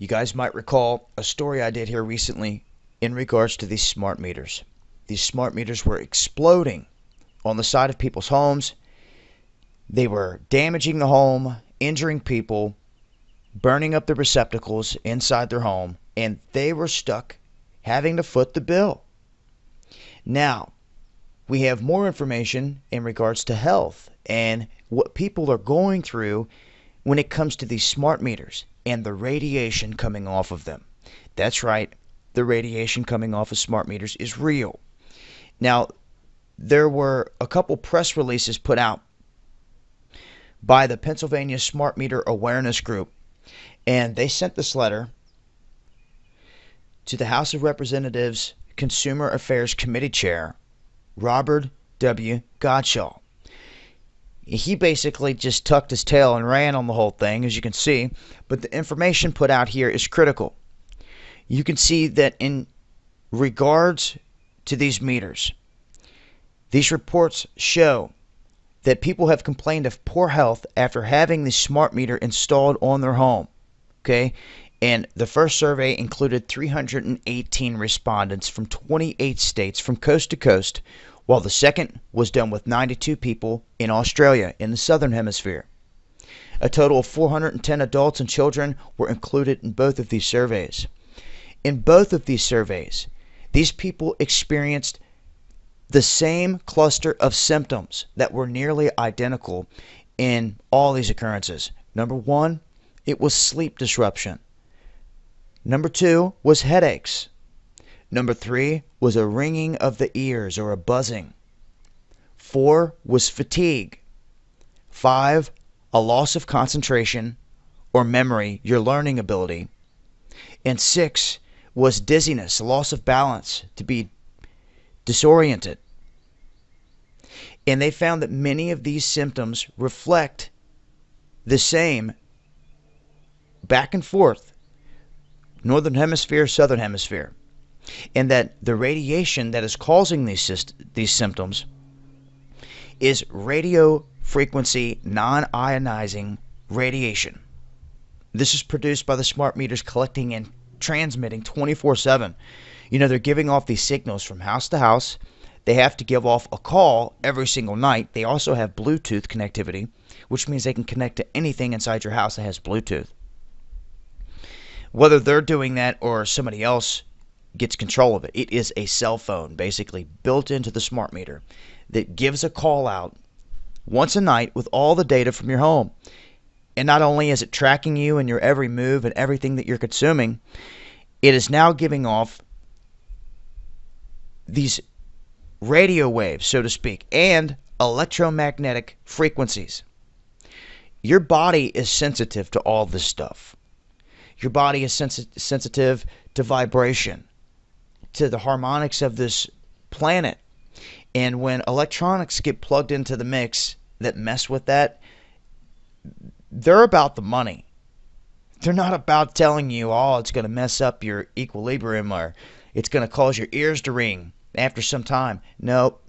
You guys might recall a story I did here recently in regards to these smart meters. These smart meters were exploding on the side of people's homes. They were damaging the home, injuring people, burning up the receptacles inside their home, and they were stuck having to foot the bill. Now, we have more information in regards to health and what people are going through when it comes to these smart meters and the radiation coming off of them. That's right, the radiation coming off of smart meters is real. Now, there were a couple press releases put out by the Pennsylvania Smart Meter Awareness Group, and they sent this letter to the House of Representatives Consumer Affairs Committee Chair, Robert W. Godshall. He basically just tucked his tail and ran on the whole thing, as you can see, but the information put out here is critical. You can see that in regards to these meters, these reports show that people have complained of poor health after having the smart meter installed on their home. Okay? And the first survey included 318 respondents from 28 states from coast to coast, while the second was done with 92 people in Australia in the southern hemisphere. A total of 410 adults and children were included in both of these surveys. In both of these surveys, these people experienced the same cluster of symptoms that were nearly identical in all these occurrences. Number one, it was sleep disruption. Number two was headaches. Number three was a ringing of the ears or a buzzing. 4 was fatigue. 5, a loss of concentration or memory, your learning ability. And 6 was dizziness, a loss of balance, to be disoriented. And they found that many of these symptoms reflect the same back and forth, northern hemisphere, southern hemisphere, and that the radiation that is causing these symptoms is radiofrequency non-ionizing radiation. This is produced by the smart meters collecting and transmitting 24/7. You know, they're giving off these signals from house to house. They have to give off a call every single night. They also have Bluetooth connectivity, which means they can connect to anything inside your house that has Bluetooth. Whether they're doing that or somebody else gets control of it, it is a cell phone basically built into the smart meter that gives a call out once a night with all the data from your home. And not only is it tracking you and your every move and everything that you're consuming, it is now giving off these radio waves, so to speak, and electromagnetic frequencies. Your body is sensitive to all this stuff. Your body is sensitive to vibration, to the harmonics of this planet. And when electronics get plugged into the mix that mess with that, they're about the money. They're not about telling you, oh, it's going to mess up your equilibrium or it's going to cause your ears to ring after some time. No,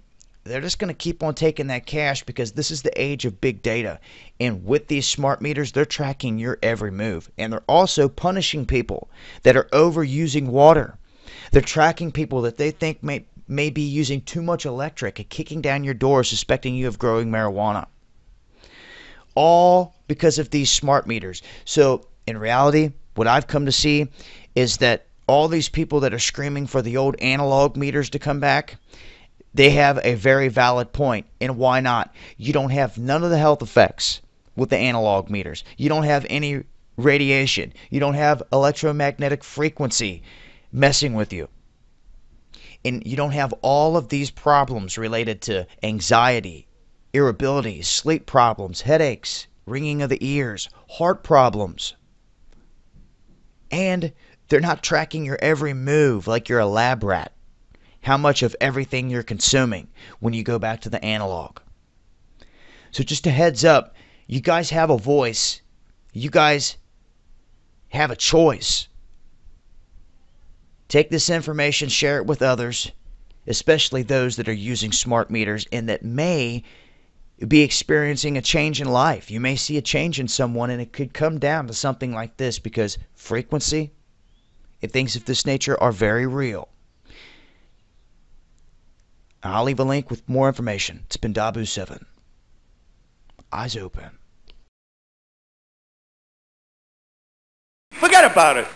they're just going to keep on taking that cash because this is the age of big data. And with these smart meters, they're tracking your every move. And they're also punishing people that are overusing water. They're tracking people that they think may be using too much electric and kicking down your door suspecting you of growing marijuana. All because of these smart meters. So in reality, what I've come to see is that all these people that are screaming for the old analog meters to come back, they have a very valid point. And why not? You don't have none of the health effects with the analog meters. You don't have any radiation. You don't have electromagnetic frequency messing with you. And you don't have all of these problems related to anxiety, irritability, sleep problems, headaches, ringing of the ears, heart problems. And they're not tracking your every move like you're a lab rat. How much of everything you're consuming when you go back to the analog. So just a heads up, you guys have a voice. You guys have a choice. Take this information, share it with others, especially those that are using smart meters and that may be experiencing a change in life. You may see a change in someone, and it could come down to something like this, because frequency and things of this nature are very real. I'll leave a link with more information. It's been Dabu7. Eyes open. Forget about it.